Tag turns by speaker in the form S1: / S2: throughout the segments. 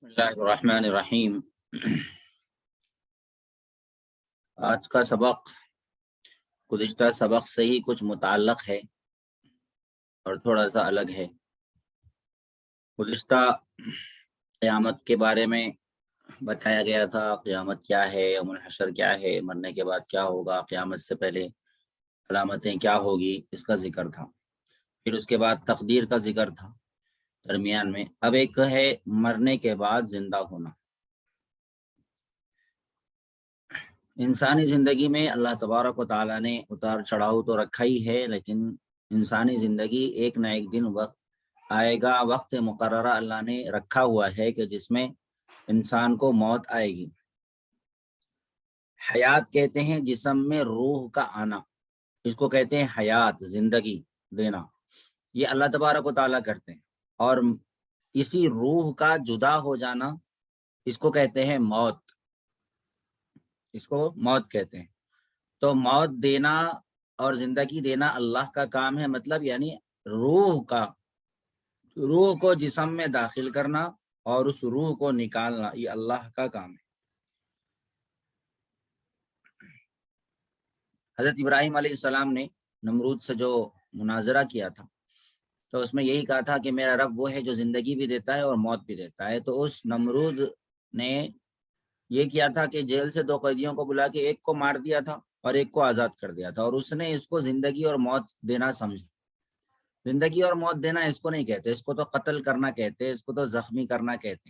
S1: اللہ الرحمن الرحیم۔ آج کا سبق گزشتہ سبق سے ہی کچھ متعلق ہے اور تھوڑا سا الگ ہے۔ گزشتہ قیامت کے بارے میں بتایا گیا تھا، قیامت کیا ہے، یوم الحشر کیا ہے، مرنے کے بعد کیا ہوگا، قیامت سے پہلے علامتیں کیا ہوگی، اس کا ذکر تھا۔ پھر اس کے بعد تقدیر کا ذکر تھا درمیان میں۔ اب ایک ہے مرنے کے بعد زندہ ہونا۔ انسانی زندگی میں اللہ تبارک و تعالیٰ نے اتار چڑھاؤ تو رکھا ہی ہے، لیکن انسانی زندگی ایک نہ ایک دن وقت آئے گا، وقت مقررہ اللہ نے رکھا ہوا ہے کہ جس میں انسان کو موت آئے گی۔ حیات کہتے ہیں جسم میں روح کا آنا، اس کو کہتے ہیں حیات، زندگی دینا۔ یہ اللہ تبارک و تعالیٰ کرتے ہیں، اور اسی روح کا جدا ہو جانا اس کو کہتے ہیں موت، اس کو موت کہتے ہیں۔ تو موت دینا اور زندگی دینا اللہ کا کام ہے، مطلب یعنی روح کو جسم میں داخل کرنا اور اس روح کو نکالنا، یہ اللہ کا کام ہے۔ حضرت ابراہیم علیہ السلام نے نمرود سے جو مناظرہ کیا تھا، تو اس میں یہی کہا تھا کہ میرا رب وہ ہے جو زندگی بھی دیتا ہے اور موت بھی دیتا ہے۔ تو اس نمرود نے یہ کیا تھا کہ جیل سے 2 قیدیوں کو بلا کے ایک کو مار دیا تھا اور ایک کو آزاد کر دیا تھا، اور اس نے اس کو زندگی اور موت دینا سمجھا۔ زندگی اور موت دینا اس کو نہیں کہتے، اس کو تو قتل کرنا کہتے، اس کو تو زخمی کرنا کہتے۔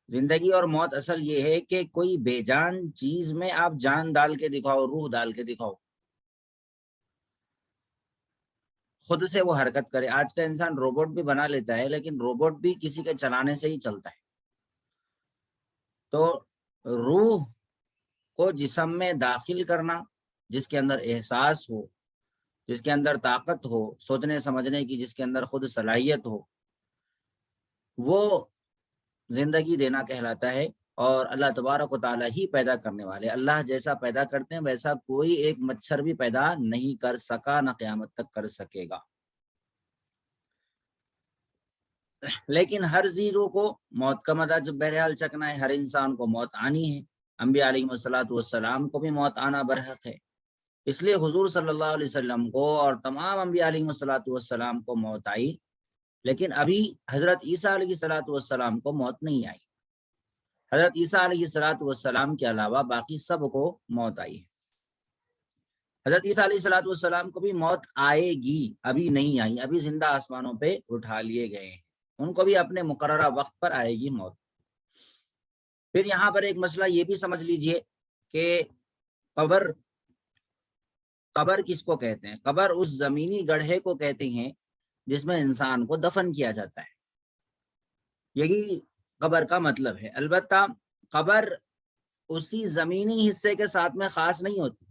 S1: زندگی اور موت اصل یہ ہے کہ کوئی بے جان چیز میں آپ جان ڈال کے دکھاؤ، روح ڈال کے دکھاؤ، خود سے وہ حرکت کرے۔ آج کا انسان روبوٹ بھی بنا لیتا ہے، لیکن روبوٹ بھی کسی کے چلانے سے ہی چلتا ہے۔ تو روح کو جسم میں داخل کرنا، جس کے اندر احساس ہو، جس کے اندر طاقت ہو سوچنے سمجھنے کی، جس کے اندر خود صلاحیت ہو، وہ زندگی دینا کہلاتا ہے۔ اور اللہ تبارک و تعالیٰ ہی پیدا کرنے والے، اللہ جیسا پیدا کرتے ہیں ویسا کوئی ایک مچھر بھی پیدا نہیں کر سکا، نہ قیامت تک کر سکے گا۔ لیکن ہر زیرو کو موت کا مزہ جب بہرحال چکنا ہے، ہر انسان کو موت آنی ہے۔ انبیاء علیہ السلام کو بھی موت آنا برحق ہے، اس لیے حضور صلی اللہ علیہ وسلم کو اور تمام انبیاء علیہ السلام کو موت آئی، لیکن ابھی حضرت عیسیٰ علیہ السلام کو موت نہیں آئی۔ حضرت عیسیٰ علیہ السلام کے علاوہ باقی سب کو موت آئی ہے۔ حضرت عیسیٰ علیہ السلام کو بھی موت آئے گی، ابھی نہیں آئی، ابھی زندہ آسمانوں پہ اٹھا لیے گئے ہیں، ان کو بھی اپنے مقررہ وقت پر آئے گی موت۔ پھر یہاں پر ایک مسئلہ یہ بھی سمجھ لیجئے کہ قبر کس کو کہتے ہیں؟ قبر اس زمینی گڑھے کو کہتے ہیں جس میں انسان کو دفن کیا جاتا ہے، یہی قبر کا مطلب ہے۔ البتہ قبر اسی زمینی حصے کے ساتھ میں خاص نہیں ہوتی،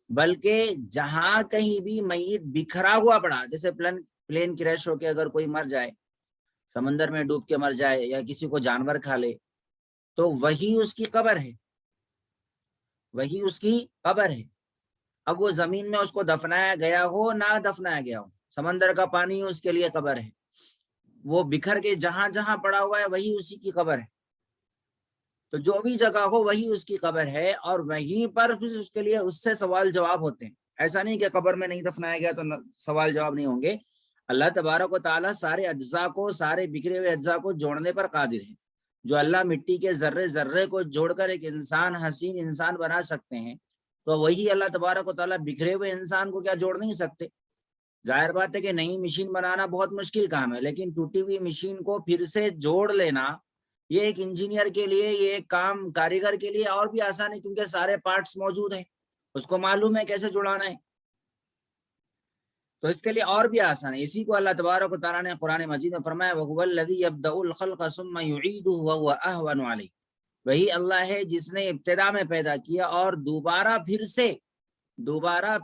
S1: بلکہ جہاں کہیں بھی میت بکھرا ہوا پڑا، جیسے پلین کریش ہو کے اگر کوئی مر جائے، سمندر میں ڈوب کے مر جائے، یا کسی کو جانور کھا لے، تو وہی اس کی قبر ہے، وہی اس کی قبر ہے۔ اب وہ زمین میں اس کو دفنایا گیا ہو نہ دفنایا گیا ہو، سمندر کا پانی اس کے لیے قبر ہے، وہ بکھر کے جہاں جہاں پڑا ہوا ہے وہی اسی کی قبر ہے۔ تو جو بھی جگہ ہو وہی اس کی قبر ہے، اور وہیں پر پھر اس کے لیے اس سے سوال جواب ہوتے ہیں۔ ایسا نہیں کہ قبر میں نہیں دفنایا گیا تو سوال جواب نہیں ہوں گے۔ اللہ تبارک و تعالیٰ سارے اجزاء کو، سارے بکھرے ہوئے اجزاء کو جوڑنے پر قادر ہے۔ جو اللہ مٹی کے ذرے ذرے کو جوڑ کر ایک انسان، حسین انسان بنا سکتے ہیں، تو وہی اللہ تبارک و تعالیٰ بکھرے ہوئے انسان کو کیا جوڑ نہیں سکتے؟ ظاہر بات ہے کہ نئی مشین بنانا بہت مشکل کام ہے، لیکن ٹوٹی ہوئی مشین کو پھر سے جوڑ لینا یہ ایک انجینئر کے لیے، یہ ایک کام کاریگر کے لیے اور بھی آسان ہے، کیونکہ سارے پارٹس موجود ہیں، اس کو معلوم ہے کیسے جڑانا ہے، تو اس کے لیے اور بھی آسان ہے۔ اسی کو اللہ تبارک و تعالیٰ نے قرآن مجید میں فرمایا وَهُوَ الَّذِي يَبْدَأُ الْخَلْقَ ثُمَّ يُعِيدُهُ وَهُوَ أَهْوَنُ عَلَيْهِ، وہی اللہ ہے جس نے ابتدا میں پیدا کیا اور دوبارہ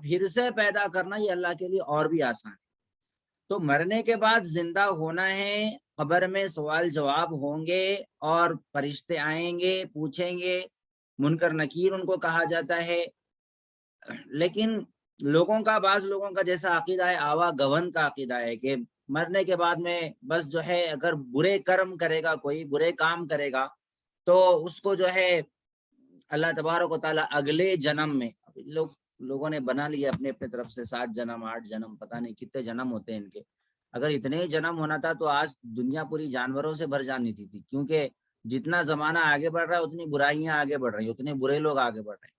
S1: پھر سے پیدا کرنا یہ اللہ کے لیے اور بھی آسان ہے۔ تو مرنے کے بعد زندہ ہونا ہے، قبر میں سوال جواب ہوں گے اور فرشتے آئیں گے، پوچھیں گے، منکر نکیر ان کو کہا جاتا ہے۔ لیکن بعض لوگوں کا جیسا عقیدہ ہے، آوا گون کا عقیدہ ہے کہ مرنے کے بعد میں بس جو ہے اگر برے کرم کرے گا، کوئی برے کام کرے گا تو اس کو جو ہے اللہ تبارک و تعالیٰ اگلے جنم میں، لوگوں نے بنا لیا اپنے اپنے طرف سے 7 جنم 8 جنم، پتہ نہیں کتنے جنم ہوتے ہیں ان کے. اگر اتنے جنم ہونا تھا تو آج دنیا پوری جانوروں سے بھر جانی تھی، کیونکہ جتنا زمانہ آگے بڑھ رہا ہے اتنی برائیاں آگے بڑھ رہی ہیں، اتنے برے لوگ آگے بڑھ رہے ہیں.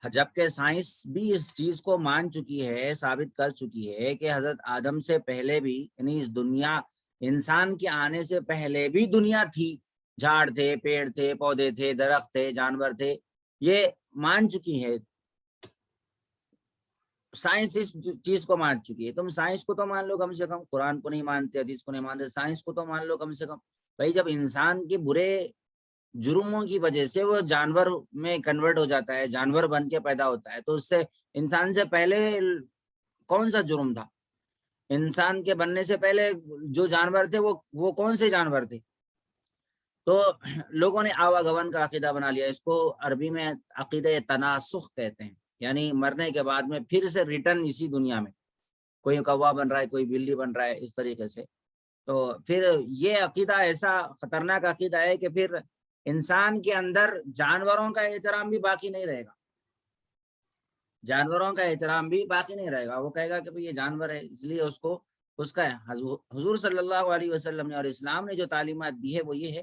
S1: جبکہ سائنس بھی اس چیز کو مان چکی ہے، ثابت کر چکی ہے کہ حضرت آدم سے پہلے بھی، یعنی اس دنیا، انسان کے آنے سے پہلے بھی دنیا تھی، جھاڑ تھے، پیڑ تھے، پودے تھے، درخت تھے، جانور تھے، یہ مان چکی ہے. سائنس اس چیز کو مان چکی ہے. تم سائنس کو تو مان لو کم سے کم، قرآن کو نہیں مانتے، حدیث کو نہیں مانتے، سائنس کو تو مان لو کم سے کم. بھائی جب انسان کے برے جرموں کی وجہ سے وہ جانور میں کنورٹ ہو جاتا ہے، جانور بن کے پیدا ہوتا ہے، تو اس سے انسان سے پہلے کون سا جرم تھا؟ انسان کے بننے سے پہلے جو جانور تھے وہ کون سے جانور تھے؟ تو لوگوں نے آواگمن کا عقیدہ بنا لیا. اس کو عربی میں عقیدہ تناسخ کہتے ہیں، یعنی مرنے کے بعد میں پھر سے ریٹرن اسی دنیا میں، کوئی کوا بن رہا ہے، کوئی بلی بن رہا ہے، اس طریقے سے. تو پھر یہ عقیدہ ایسا خطرناک عقیدہ ہے کہ پھر انسان کے اندر جانوروں کا احترام بھی باقی نہیں رہے گا، جانوروں کا احترام بھی باقی نہیں رہے گا. وہ کہے گا کہ یہ جانور ہے، اس لیے اس کا حضور صلی اللہ علیہ وسلم نے اور اسلام نے جو تعلیمات دی ہے وہ یہ ہے،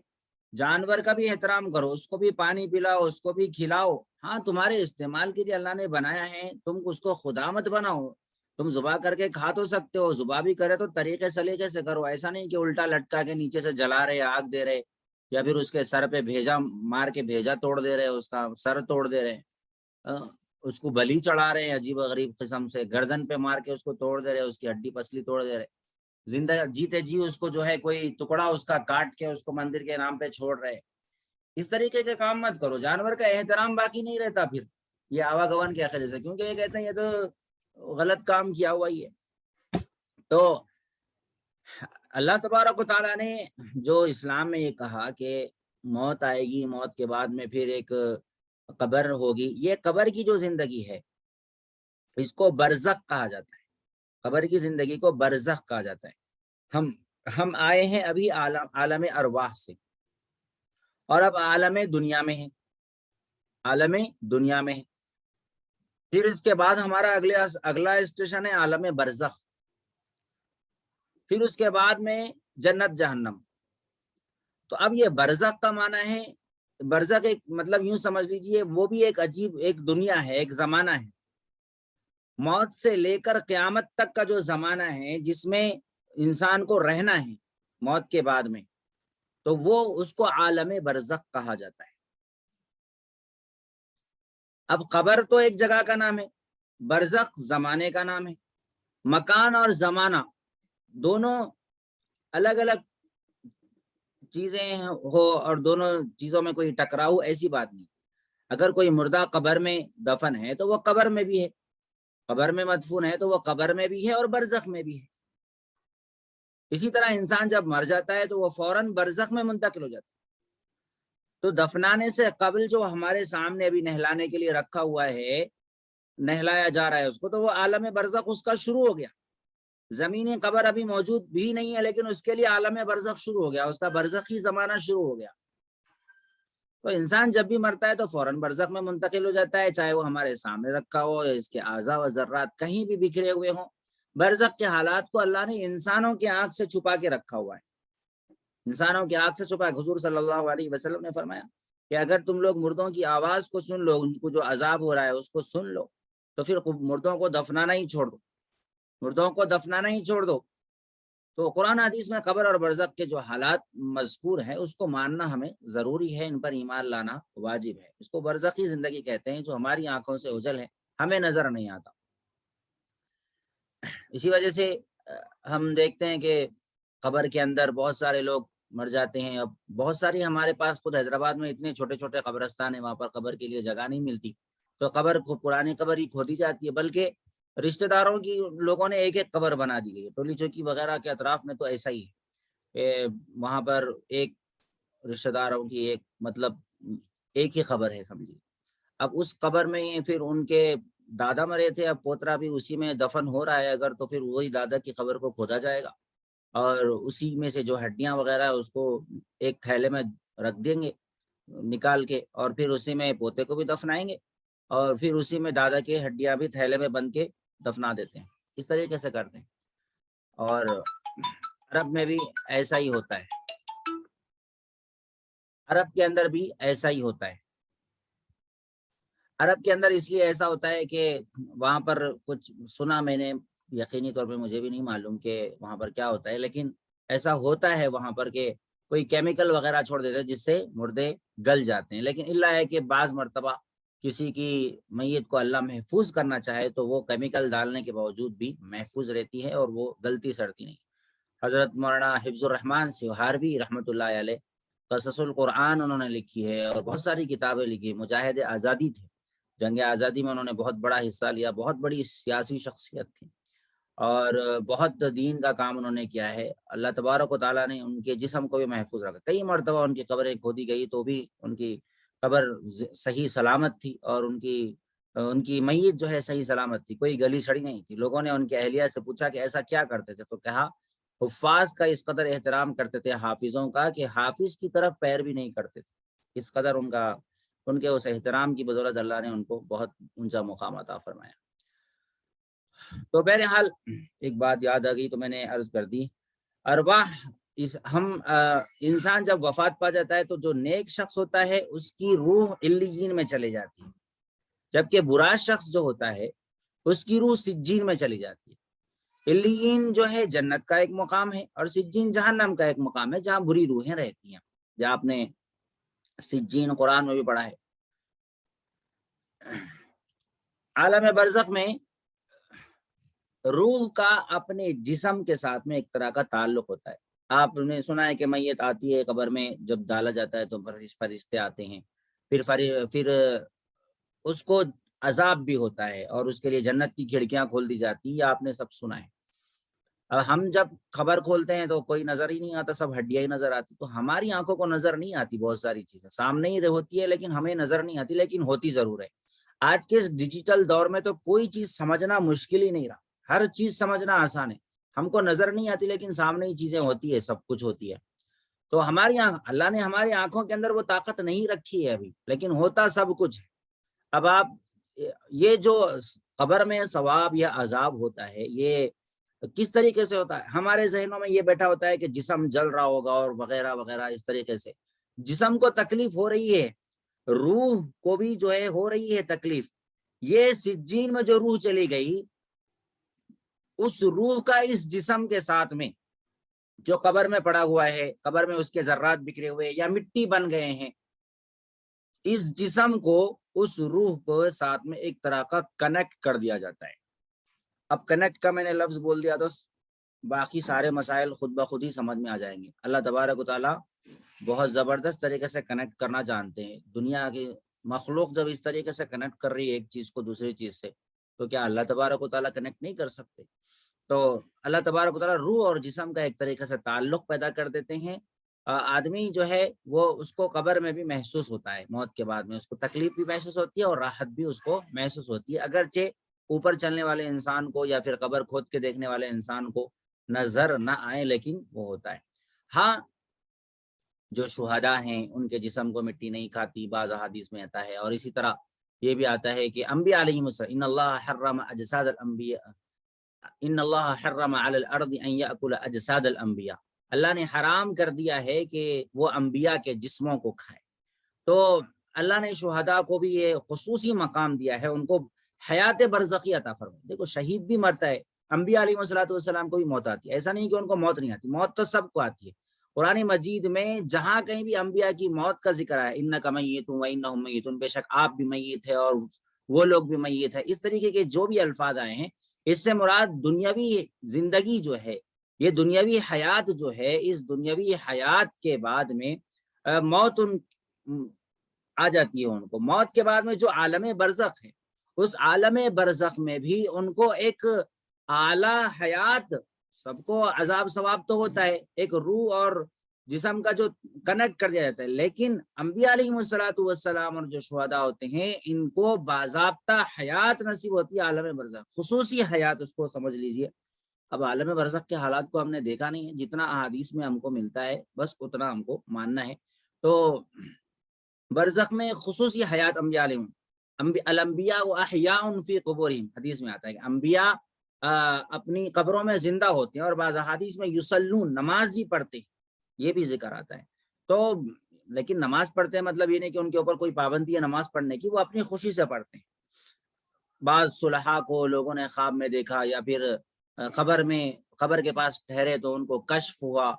S1: جانور کا بھی احترام کرو، اس کو بھی پانی پلاؤ، اس کو بھی کھلاؤ. ہاں تمہارے استعمال کے لیے اللہ نے بنایا ہے، تم اس کو خدا مت بناؤ. تم ذبح کر کے کھا تو سکتے ہو، ذبح بھی کرے تو طریقے سلیقے سے کرو، ایسا نہیں کہ الٹا لٹکا کے نیچے سے جلا رہے، آگ دے رہے، یا پھر اس کے سر پہ بھیجا مار کے بھیجا توڑ دے رہے، اس کا سر توڑ دے رہے، اس کو بلی چڑھا رہے ہیں عجیب و غریب قسم سے، گردن پہ مار کے اس کو توڑ دے رہے، اس کی ہڈی پسلی توڑ دے رہے، زندہ جیتے جی اس کو جو ہے کوئی ٹکڑا اس کا کاٹ کے اس کو مندر کے نام پہ چھوڑ رہے. اس طریقے کے کام مت کرو، جانور کا احترام باقی نہیں رہتا پھر یہ آواگمن کے عقیدے سے، کیونکہ یہ کہتے ہیں یہ تو غلط کام کیا ہوا ہی ہے. تو اللہ تبارک و تعالیٰ نے جو اسلام میں یہ کہا کہ موت آئے گی، موت کے بعد میں پھر ایک قبر ہوگی، یہ قبر کی جو زندگی ہے اس کو برزخ کہا جاتا ہے. قبر کی زندگی کو برزخ کہا جاتا ہے. ہم آئے ہیں ابھی عالم ارواح سے، اور اب عالم دنیا میں ہے، عالم دنیا میں ہے. پھر اس کے بعد ہمارا اگلا اسٹیشن ہے عالم برزخ. پھر اس کے بعد میں جنت جہنم. تو اب یہ برزخ کا معنی ہے، برزخ ایک مطلب یوں سمجھ لیجئے وہ بھی ایک عجیب ایک دنیا ہے، ایک زمانہ ہے. موت سے لے کر قیامت تک کا جو زمانہ ہے جس میں انسان کو رہنا ہے موت کے بعد میں، تو وہ اس کو عالم برزخ کہا جاتا ہے. اب قبر تو ایک جگہ کا نام ہے، برزخ زمانے کا نام ہے. مکان اور زمانہ دونوں الگ الگ چیزیں ہو اور دونوں چیزوں میں کوئی ٹکراؤ ایسی بات نہیں. اگر کوئی مردہ قبر میں دفن ہے تو وہ قبر میں بھی ہے، قبر میں مدفون ہے تو وہ قبر میں بھی ہے اور برزخ میں بھی ہے. اسی طرح انسان جب مر جاتا ہے تو وہ فوراً برزخ میں منتقل ہو جاتا ہے. تو دفنانے سے قبل جو ہمارے سامنے ابھی نہلانے کے لیے رکھا ہوا ہے، نہلایا جا رہا ہے اس کو، تو وہ عالم برزخ اس کا شروع ہو گیا. زمینی قبر ابھی موجود بھی نہیں ہے لیکن اس کے لیے عالم برزخ شروع ہو گیا، اس کا برزخی زمانہ شروع ہو گیا. تو انسان جب بھی مرتا ہے تو فوراً برزخ میں منتقل ہو جاتا ہے، چاہے وہ ہمارے سامنے رکھا ہو یا اس کے اعضاء و ذرات کہیں بھی بکھرے ہوئے ہوں. برزخ کے حالات کو اللہ نے انسانوں کی آنکھ سے چھپا کے رکھا ہوا ہے، انسانوں کی آنکھ سے چھپا. حضور صلی اللہ علیہ وسلم نے فرمایا کہ اگر تم لوگ مردوں کی آواز کو سن لو، ان کو جو عذاب ہو رہا ہے اس کو سن لو، تو پھر مردوں کو دفنانا ہی چھوڑ دو، مردوں کو دفنانا ہی چھوڑ دو. تو قرآن حدیث میں قبر اور برزخ کے جو حالات مذکور ہیں اس کو ماننا ہمیں ضروری ہے، ان پر ایمان لانا واجب ہے. اس کو برزخی زندگی کہتے ہیں جو ہماری آنکھوں سے اوجھل ہے، ہمیں نظر نہیں آتا. اسی وجہ سے ہم دیکھتے ہیں کہ قبر کے اندر بہت سارے لوگ مر جاتے ہیں. اب بہت ساری ہمارے پاس خود حیدرآباد میں اتنے چھوٹے چھوٹے قبرستان ہیں، وہاں پر قبر کے لیے جگہ نہیں ملتی، تو قبر کو پرانی قبر ہی کھودی جاتی ہے. بلکہ رشتہ داروں کی لوگوں نے ایک ایک قبر بنا دی گئی ہے. ٹولی چوکی وغیرہ کے اطراف میں تو ایسا ہی ہے، وہاں پر ایک رشتہ داروں کی ایک مطلب ایک ہی قبر ہے سمجھیے. اب اس قبر میں پھر ان کے دادا مرے تھے، اب پوترا بھی اسی میں دفن ہو رہا ہے اگر، تو پھر وہی دادا کی قبر کو کھودا جائے گا اور اسی میں سے جو ہڈیاں وغیرہ ہے اس کو ایک تھیلے میں رکھ دیں گے نکال کے، اور پھر اسی میں پوتے کو بھی دفنائیں گے اور پھر اسی میں دادا کی ہڈیاں بھی تھیلے میں بند کے دفنا دیتے ہیں. اس طریقے سے کرتے ہیں. اور عرب میں بھی ایسا ہی ہوتا ہے، عرب کے اندر بھی ایسا ہی ہوتا ہے. عرب کے اندر اس لیے ایسا ہوتا ہے کہ وہاں پر کچھ سنا میں نے، یقینی طور پہ مجھے بھی نہیں معلوم کہ وہاں پر کیا ہوتا ہے، لیکن ایسا ہوتا ہے وہاں پر کہ کوئی کیمیکل وغیرہ چھوڑ دیتے ہیں جس سے مردے گل جاتے ہیں. لیکن اللہ ہے کہ بعض مرتبہ کسی کی میت کو اللہ محفوظ کرنا چاہے تو وہ کیمیکل ڈالنے کے باوجود بھی محفوظ رہتی ہے اور وہ گلتی سڑتی نہیں. حضرت مولانا حفظ الرحمان سیوہاروی رحمۃ اللہ علیہ قصص القرآن انہوں نے لکھی ہے اور بہت ساری کتابیں لکھی. مجاہد آزادی تھے، جنگ آزادی میں انہوں نے بہت بڑا حصہ لیا، بہت بڑی سیاسی شخصیت تھی اور بہت دین کا کام انہوں نے کیا ہے. اللہ تبارک و تعالیٰ نے ان کے جسم کو بھی محفوظ رکھا. کئی مرتبہ ان کی قبریں کھودی گئی تو بھی ان کی قبر صحیح سلامت تھی اور ان کی میت جو ہے صحیح سلامت تھی، کوئی گلی سڑی نہیں تھی. لوگوں نے ان کے اہلیہ سے پوچھا کہ ایسا کیا کرتے تھے، تو کہا حفاظ کا اس قدر احترام کرتے تھے، حافظوں کا، کہ حافظ کی طرف پیر بھی نہیں کرتے تھے. اس قدر ان کے اس احترام کی بدولت اللہ نے ان کو بہت اونچا مقام عطا فرمایا. تو بہرحال ایک بات یاد آ گئی تو میں نے عرض کر دی. ارواح انسان جب وفات پا جاتا ہے تو جو نیک شخص ہوتا ہے اس کی روح علیین میں چلے جاتی ہے، جبکہ برا شخص جو ہوتا ہے اس کی روح سجین میں چلی جاتی ہے. علیین جو ہے جنت کا ایک مقام ہے اور سجین جہنم کا ایک مقام ہے جہاں بری روحیں رہتی ہیں، جہاں آپ نے سجین قرآن میں بھی پڑھا ہے. عالم برزخ میں روح کا اپنے جسم کے ساتھ میں ایک طرح کا تعلق ہوتا ہے. آپ نے سنا ہے کہ میت آتی ہے قبر میں، جب ڈالا جاتا ہے تو فرشتے آتے ہیں، پھر اس کو عذاب بھی ہوتا ہے اور اس کے لیے جنت کی کھڑکیاں کھول دی جاتی ہیں. یہ آپ نے سب سنا ہے. ہم جب خبر کھولتے ہیں تو کوئی نظر ہی نہیں آتا، سب ہڈیاں ہی نظر آتی. تو ہماری آنکھوں کو نظر نہیں آتی بہت ساری چیزیں، سامنے ہی ہوتی ہے لیکن ہمیں نظر نہیں آتی، لیکن ہوتی ضرور ہے. آج کے اس ڈیجیٹل دور میں تو کوئی چیز سمجھنا مشکل ہی نہیں رہا، ہر چیز سمجھنا آسان ہے. ہم کو نظر نہیں آتی لیکن سامنے ہی چیزیں ہوتی ہے، سب کچھ ہوتی ہے. تو ہماری اللہ نے ہماری آنکھوں کے اندر وہ طاقت نہیں رکھی ہے ابھی، لیکن ہوتا سب کچھ ہے. اب آپ یہ جو قبر میں ثواب یا عذاب ہوتا ہے یہ کس طریقے سے ہوتا ہے؟ ہمارے ذہنوں میں یہ بیٹھا ہوتا ہے کہ جسم جل رہا ہوگا اور وغیرہ وغیرہ. اس طریقے سے جسم کو تکلیف ہو رہی ہے، روح کو بھی جو ہے ہو رہی ہے تکلیف. یہ سجین میں جو روح چلی گئی، اس روح کا اس جسم کے ساتھ میں جو قبر میں پڑا ہوا ہے، قبر میں اس کے ذرات بکھرے ہوئے یا مٹی بن گئے ہیں، اس جسم کو اس روح کو ساتھ میں ایک طرح کا کنیکٹ کر دیا جاتا ہے. اب کنیکٹ کا میں نے لفظ بول دیا تو باقی سارے مسائل خود بخود ہی سمجھ میں آ جائیں گے. اللہ تبارک و تعالیٰ بہت زبردست طریقے سے کنیکٹ کرنا جانتے ہیں. دنیا کی مخلوق جب اس طریقے سے کنیکٹ کر رہی ہے ایک چیز کو دوسری چیز سے، تو کیا اللہ تبارک و تعالیٰ کنیکٹ نہیں کر سکتے؟ تو اللہ تبارک و تعالیٰ روح اور جسم کا ایک طریقے سے تعلق پیدا کر دیتے ہیں. آدمی جو ہے وہ اس کو قبر میں بھی محسوس ہوتا ہے، موت کے بعد میں اس کو تکلیف بھی محسوس ہوتی ہے اور راحت بھی اس کو محسوس ہوتی ہے. اگرچہ اوپر چلنے والے انسان کو یا پھر قبر کھود کے دیکھنے والے انسان کو نظر نہ آئے، لیکن وہ ہوتا ہے. ہاں، جو شہداء ہیں ان کے جسم کو مٹی نہیں کھاتی، بعض احادیث میں آتا ہے. اور اسی طرح یہ بھی آتا ہے کہ انبیاء علیہم السلام، ان اللہ حرم اجساد الانبیاء، ان اللہ حرم علی الارض ان یاکل اجساد الانبیاء، اللہ نے حرام کر دیا ہے کہ وہ انبیاء کے جسموں کو کھائے. تو اللہ نے شہداء کو بھی یہ خصوصی مقام دیا ہے، ان کو حیات برزخی عطا فرمائی. دیکھو شہید بھی مرتا ہے، انبیاء علیہ السلام کو بھی موت آتی ہے، ایسا نہیں کہ ان کو موت نہیں آتی، موت تو سب کو آتی ہے. قرآن مجید میں جہاں کہیں بھی انبیاء کی موت کا ذکر ہے، انک میت وانہم میتون، بے شک آپ بھی میت ہے اور وہ لوگ بھی میت ہے، اس طریقے کے جو بھی الفاظ آئے ہیں، اس سے مراد دنیاوی زندگی جو ہے، یہ دنیاوی حیات جو ہے، اس دنیاوی حیات کے بعد میں موت آ جاتی ہے ان کو. موت کے بعد میں جو عالم برزخ ہے، اس عالم برزخ میں بھی ان کو ایک اعلیٰ حیات، سب کو عذاب ثواب تو ہوتا ہے، ایک روح اور جسم کا جو کنیکٹ کر دیا جاتا ہے. لیکن انبیاء علیہ السلام اور جو شہداء ہوتے ہیں ان کو باضابطہ حیات نصیب ہوتی ہے عالم برزخ, خصوصی حیات, اس کو سمجھ لیجئے. اب عالم برزخ کے حالات کو ہم نے دیکھا نہیں ہے, جتنا احادیث میں ہم کو ملتا ہے بس اتنا ہم کو ماننا ہے. تو برزخ میں خصوصی حیات انبیاء علیہ الانبیاء احیاء فی قبورہم, حدیث میں آتا ہے کہ انبیاء اپنی قبروں میں زندہ ہوتے ہیں, اور بعض احادیث میں یصلون, نماز بھی پڑھتے ہیں, یہ بھی ذکر آتا ہے. تو لیکن نماز پڑھتے ہیں مطلب یہ نہیں کہ ان کے اوپر کوئی پابندی ہے نماز پڑھنے کی, وہ اپنی خوشی سے پڑھتے ہیں. بعض صلحاء کو لوگوں نے خواب میں دیکھا یا پھر قبر کے پاس ٹھہرے تو ان کو کشف ہوا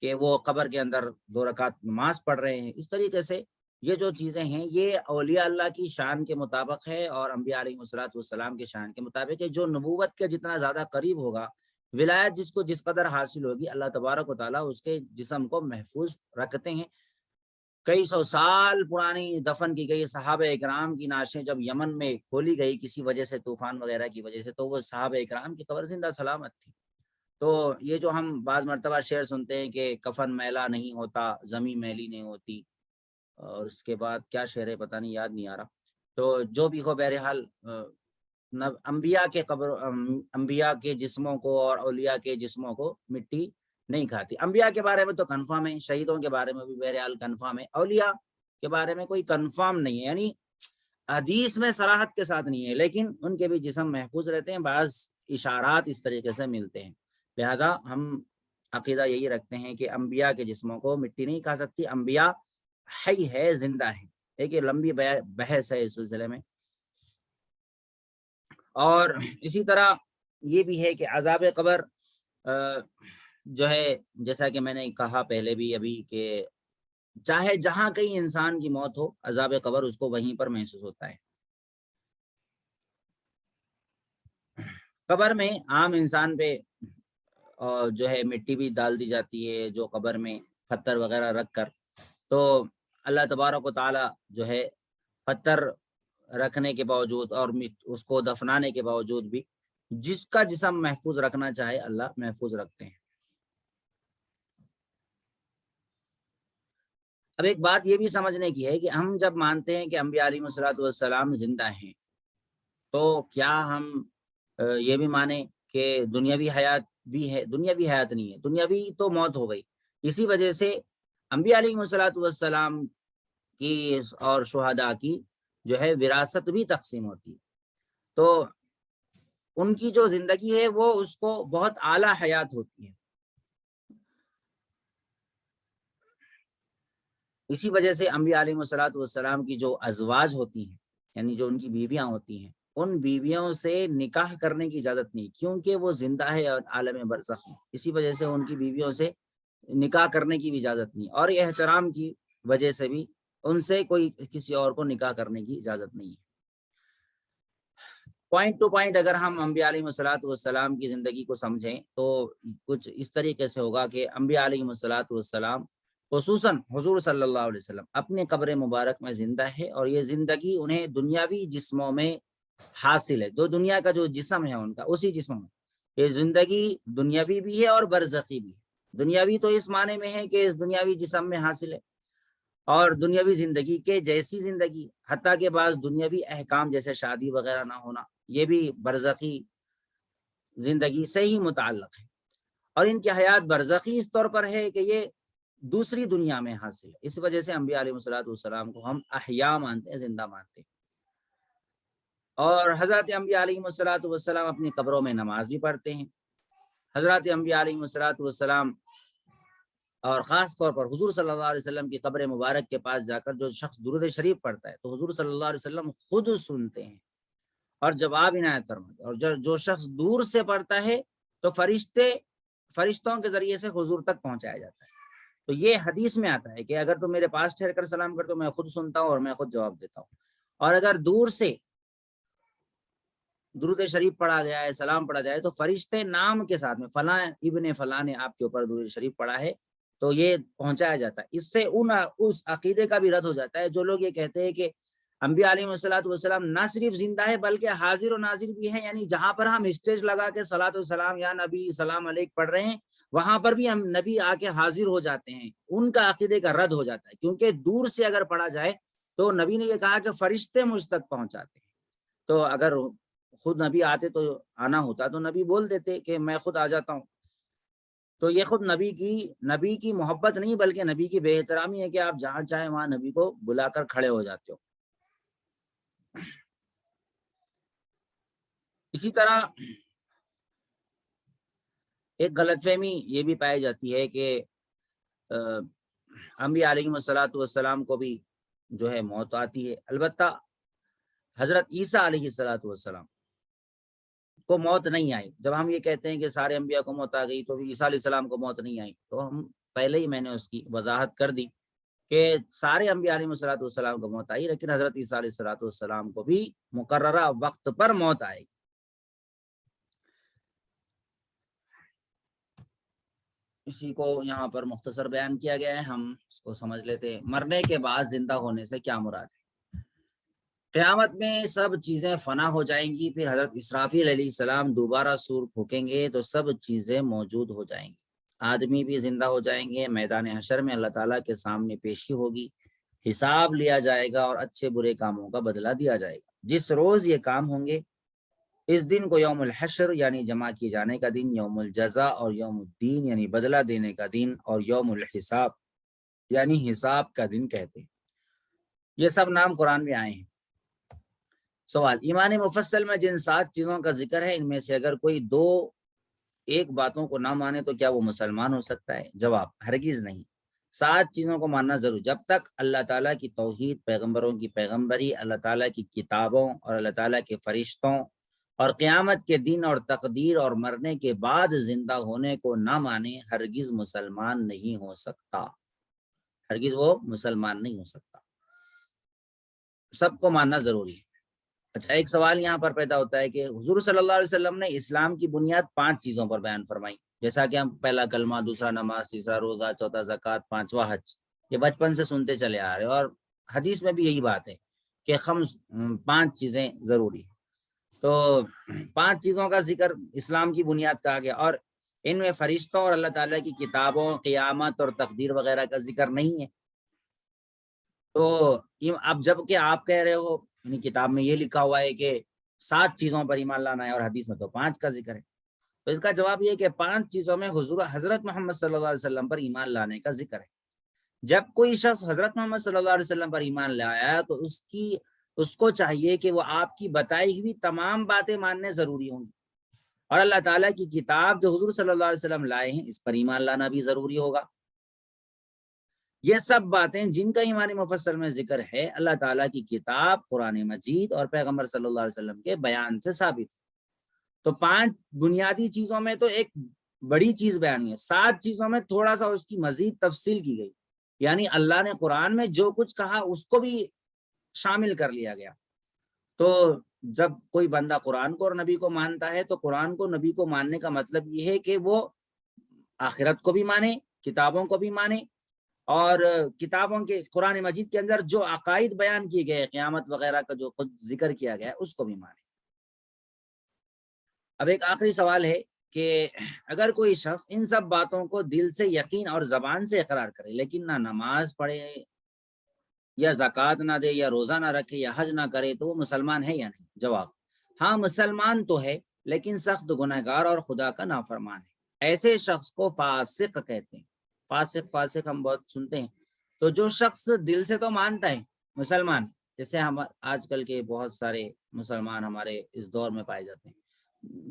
S1: کہ وہ قبر کے اندر 2 رکعت نماز پڑھ رہے ہیں. اس طریقے سے یہ جو چیزیں ہیں یہ اولیاء اللہ کی شان کے مطابق ہے اور انبیاء علیہ السلام کے شان کے مطابق ہے. جو نبوت کے جتنا زیادہ قریب ہوگا, ولایت جس کو جس قدر حاصل ہوگی, اللہ تبارک و تعالیٰ اس کے جسم کو محفوظ رکھتے ہیں. کئی سو سال پرانی دفن کی گئی صحابہ اکرام کی نعشیں جب یمن میں کھولی گئی کسی وجہ سے, طوفان وغیرہ کی وجہ سے, تو وہ صحابہ اکرام کی قبر زندہ سلامت تھی. تو یہ جو ہم بعض مرتبہ شعر سنتے ہیں کہ کفن میلا نہیں ہوتا, زمین میلی نہیں ہوتی, اور اس کے بعد کیا شعر ہے پتہ نہیں, یاد نہیں آ رہا. تو جو بھی ہو, بہرحال انبیاء کے جسموں کو اور اولیاء کے جسموں کو مٹی نہیں کھاتی. انبیاء کے بارے میں تو کنفرم ہے, شہیدوں کے بارے میں بھی بہرحال کنفرم ہے, اولیاء کے بارے میں کوئی کنفرم نہیں ہے, یعنی حدیث میں صراحت کے ساتھ نہیں ہے, لیکن ان کے بھی جسم محفوظ رہتے ہیں. بعض اشارات اس طریقے سے ملتے ہیں. لہذا ہم عقیدہ یہی رکھتے ہیں کہ انبیاء کے جسموں کو مٹی نہیں کھا سکتی. انبیاء حی ہے, زندہ ہے. ایک یہ لمبی بحث ہے اس سلسلے میں. اور اسی طرح یہ بھی ہے کہ عذاب قبر جو ہے, جیسا کہ میں نے کہا پہلے بھی ابھی, کہ چاہے جہاں کہیں انسان کی موت ہو, عذاب قبر اس کو وہیں پر محسوس ہوتا ہے. قبر میں عام انسان پہ جو ہے مٹی بھی ڈال دی جاتی ہے, جو قبر میں پتھر وغیرہ رکھ کر. تو اللہ تبارک و تعالی جو ہے پتھر رکھنے کے باوجود اور اس کو دفنانے کے باوجود بھی جس کا جسم محفوظ رکھنا چاہے اللہ محفوظ رکھتے ہیں. اب ایک بات یہ بھی سمجھنے کی ہے کہ ہم جب مانتے ہیں کہ انبیاء علیہ السلام زندہ ہیں, تو کیا ہم یہ بھی مانیں کہ دنیاوی حیات بھی ہے؟ دنیاوی حیات نہیں ہے, دنیاوی تو موت ہو گئی. اسی وجہ سے انبیاء علیہ السلام کی اور شہداء کی جو ہے وراثت بھی تقسیم ہوتی ہے. تو ان کی جو زندگی ہے وہ اس کو بہت اعلیٰ حیات ہوتی ہے. اسی وجہ سے انبیاء علیہ السلام کی جو ازواج ہوتی ہیں, یعنی جو ان کی بیویاں ہوتی ہیں, ان بیویوں سے نکاح کرنے کی اجازت نہیں, کیونکہ وہ زندہ ہے اور عالم برزخ میں. اسی وجہ سے ان کی بیویوں سے نکاح کرنے کی بھی اجازت نہیں, اور احترام کی وجہ سے بھی ان سے کوئی کسی اور کو نکاح کرنے کی اجازت نہیں ہے. پوائنٹ ٹو پوائنٹ اگر ہم انبیاء علیہ السلام کی زندگی کو سمجھیں تو کچھ اس طریقے سے ہوگا کہ انبیاء علیہ السلام خصوصاً حضور صلی اللہ علیہ وسلم اپنے قبر مبارک میں زندہ ہے, اور یہ زندگی انہیں دنیاوی جسموں میں حاصل ہے. جو دنیا کا جو جسم ہے ان کا, اسی جسم میں یہ زندگی دنیاوی بھی ہے اور برزخی بھی ہے. دنیاوی تو اس معنی میں ہے کہ اس دنیاوی جسم میں حاصل ہے, اور دنیاوی زندگی کے جیسی زندگی, حتیٰ کہ بعض دنیاوی احکام جیسے شادی وغیرہ نہ ہونا, یہ بھی برزخی زندگی سے ہی متعلق ہے. اور ان کی حیات برزخی اس طور پر ہے کہ یہ دوسری دنیا میں حاصل ہے. اس وجہ سے انبیاء علیہ السلام کو ہم احیاء مانتے ہیں, زندہ مانتے ہیں. اور حضرت انبیاء علیہ السلام اپنی قبروں میں نماز بھی پڑھتے ہیں. حضرت انبیاء علیہ السلام اور خاص طور پر حضور صلی اللہ علیہ وسلم کی قبر مبارک کے پاس جا کر جو شخص درود شریف پڑھتا ہے تو حضور صلی اللہ علیہ وسلم خود سنتے ہیں اور جواب عنایت فرماتے ہیں. اور جو شخص دور سے پڑھتا ہے تو فرشتوں کے ذریعے سے حضور تک پہنچایا جاتا ہے. تو یہ حدیث میں آتا ہے کہ اگر تم میرے پاس ٹھہر کر سلام کر تو میں خود سنتا ہوں اور میں خود جواب دیتا ہوں. اور اگر دور سے درود شریف پڑھا گیا ہے, سلام پڑھا جائے, تو فرشتے نام کے ساتھ میں فلاں ابن فلاں نے آپ کے اوپر درود شریف پڑھا ہے تو یہ پہنچایا جاتا ہے. اس سے اس عقیدے کا بھی رد ہو جاتا ہے جو لوگ یہ کہتے ہیں کہ انبیاء علیہ السلام نہ صرف زندہ ہے بلکہ حاضر و ناظر بھی ہے, یعنی جہاں پر ہم اسٹیج لگا کے صلاۃ و سلام یا نبی سلام علیک پڑھ رہے ہیں وہاں پر بھی ہم نبی آ کے حاضر ہو جاتے ہیں، ان کا عقیدے کا رد ہو جاتا ہے، کیونکہ دور سے اگر پڑھا جائے تو نبی نے یہ کہا کہ فرشتے مجھ تک پہنچاتے ہیں، تو اگر خود نبی آتے تو آنا ہوتا تو نبی بول دیتے کہ میں خود آ جاتا ہوں. تو یہ خود نبی کی محبت نہیں بلکہ نبی کی بے احترامی ہے کہ آپ جہاں چاہیں وہاں نبی کو بلا کر کھڑے ہو جاتے ہو. اسی طرح ایک غلط فہمی یہ بھی پائی جاتی ہے کہ انبیاء علیہ الصلوۃ والسلام کو بھی جو ہے موت آتی ہے. البتہ حضرت عیسیٰ علیہ الصلوۃ والسلام کو موت نہیں آئی. جب ہم یہ کہتے ہیں کہ سارے انبیاء کو موت آ گئی تو عیسیٰ علیہ السلام کو موت نہیں آئی، تو ہم پہلے ہی میں نے اس کی وضاحت کر دی کہ سارے انبیاء علیہ الصلوۃ والسلام کو موت آئی، لیکن حضرت عیسیٰ علیہ الصلوۃ والسلام کو بھی مقررہ وقت پر موت آئے گی. اسی کو یہاں پر مختصر بیان کیا گیا ہے، ہم اس کو سمجھ لیتے ہیں. مرنے کے بعد زندہ ہونے سے کیا مراد ہے؟ قیامت میں سب چیزیں فنا ہو جائیں گی، پھر حضرت اسرافیل علیہ السلام دوبارہ سور پھونکیں گے تو سب چیزیں موجود ہو جائیں گی، آدمی بھی زندہ ہو جائیں گے، میدان حشر میں اللہ تعالیٰ کے سامنے پیشی ہوگی، حساب لیا جائے گا اور اچھے برے کاموں کا بدلہ دیا جائے گا. جس روز یہ کام ہوں گے اس دن کو یوم الحشر یعنی جمع کیے جانے کا دن، یوم الجزا اور یوم الدین یعنی بدلہ دینے کا دن، اور یوم الحساب یعنی حساب کا دن کہتے ہیں. یہ سب نام قرآن میں آئے ہیں. سوال: ایمان مفصل میں جن 7 چیزوں کا ذکر ہے ان میں سے اگر کوئی 2 باتوں کو نہ مانے تو کیا وہ مسلمان ہو سکتا ہے؟ جواب: ہرگز نہیں. 7 چیزوں کو ماننا ضرور، جب تک اللہ تعالیٰ کی توحید، پیغمبروں کی پیغمبری، اللہ تعالیٰ کی کتابوں اور اللہ تعالیٰ کے فرشتوں اور قیامت کے دن اور تقدیر اور مرنے کے بعد زندہ ہونے کو نہ مانے، ہرگز مسلمان نہیں ہو سکتا. ہرگز وہ مسلمان نہیں ہو سکتا. سب کو ماننا ضروری ہے. اچھا، ایک سوال یہاں پر پیدا ہوتا ہے کہ حضور صلی اللہ علیہ وسلم نے اسلام کی بنیاد 5 چیزوں پر بیان فرمائی، جیسا کہ ہم پہلا کلمہ، دوسرا نماز، تیسرا روزہ، چوتھا زکوٰۃ، 5واں حج. یہ بچپن سے سنتے چلے آ رہے ہیں، اور حدیث میں بھی یہی بات ہے کہ 5 چیزیں ضروری ہیں. تو 5 چیزوں کا ذکر اسلام کی بنیاد کہا گیا، اور ان میں فرشتوں اور اللہ تعالیٰ کی کتابوں، قیامت اور تقدیر وغیرہ کا ذکر نہیں ہے. تو اب جب کہ آپ کہہ رہے ہو یعنی کتاب میں یہ لکھا ہوا ہے کہ 7 چیزوں پر ایمان لانا ہے اور حدیث میں تو 5 کا ذکر ہے، تو اس کا جواب یہ کہ 5 چیزوں میں حضرت محمد صلی اللہ علیہ وسلم پر ایمان لانے کا ذکر ہے. جب کوئی شخص حضرت محمد صلی اللہ علیہ وسلم پر ایمان لایا تو اس کو چاہیے کہ وہ آپ کی بتائی ہوئی تمام باتیں ماننے ضروری ہوں گی، اور اللہ تعالیٰ کی کتاب جو حضور صلی اللہ علیہ وسلم لائے ہیں اس پر ایمان لانا بھی ضروری ہوگا. یہ سب باتیں جن کا ایمان مفصل میں ذکر ہے اللہ تعالیٰ کی کتاب، قرآن مجید اور پیغمبر صلی اللہ علیہ وسلم کے بیان سے ثابت. تو 5 بنیادی چیزوں میں تو ایک بڑی چیز بیان ہے، 7 چیزوں میں تھوڑا سا اس کی مزید تفصیل کی گئی، یعنی اللہ نے قرآن میں جو کچھ کہا اس کو بھی شامل کر لیا گیا. تو جب کوئی بندہ قرآن کو اور نبی کو مانتا ہے تو قرآن کو، نبی کو ماننے کا مطلب یہ ہے کہ وہ آخرت کو بھی مانے، کتابوں کو بھی مانے، اور کتابوں کے قرآن مجید کے اندر جو عقائد بیان کیے گئے، قیامت وغیرہ کا جو خود ذکر کیا گیا ہے اس کو بھی مانے. اب ایک آخری سوال ہے کہ اگر کوئی شخص ان سب باتوں کو دل سے یقین اور زبان سے اقرار کرے لیکن نہ نماز پڑھے یا زکوٰۃ نہ دے یا روزہ نہ رکھے یا حج نہ کرے تو وہ مسلمان ہے یا نہیں؟ جواب: ہاں مسلمان تو ہے لیکن سخت گنہگار اور خدا کا نافرمان ہے. ایسے شخص کو فاسق کہتے ہیں. فاسق ہم بہت سنتے ہیں. تو جو شخص دل سے تو مانتا ہے مسلمان، جیسے ہم آج کل کے بہت سارے مسلمان ہمارے اس دور میں پائے جاتے ہیں،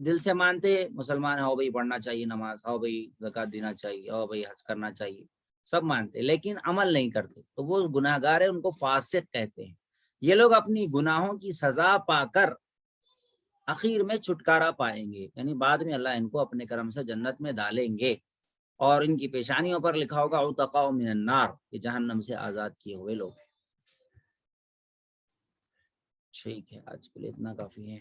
S1: دل سے مانتے مسلمان، ہو بھائی پڑھنا چاہیے نماز، ہو بھائی زکوٰۃ دینا چاہیے، ہو بھائی حج کرنا چاہیے، سب مانتے لیکن عمل نہیں کرتے، تو وہ گناہگار ہے، ان کو فاسق کہتے ہیں. یہ لوگ اپنی گناہوں کی سزا پا کر اخیر میں چھٹکارا پائیں گے، یعنی بعد میں اللہ ان کو اپنے کرم سے جنت میں ڈالیں گے، اور ان کی پیشانیوں پر لکھا ہوگا عتقاء من النار، کہ جہنم سے آزاد کیے ہوئے لوگ. ٹھیک ہے، آج کے لیے اتنا کافی ہے.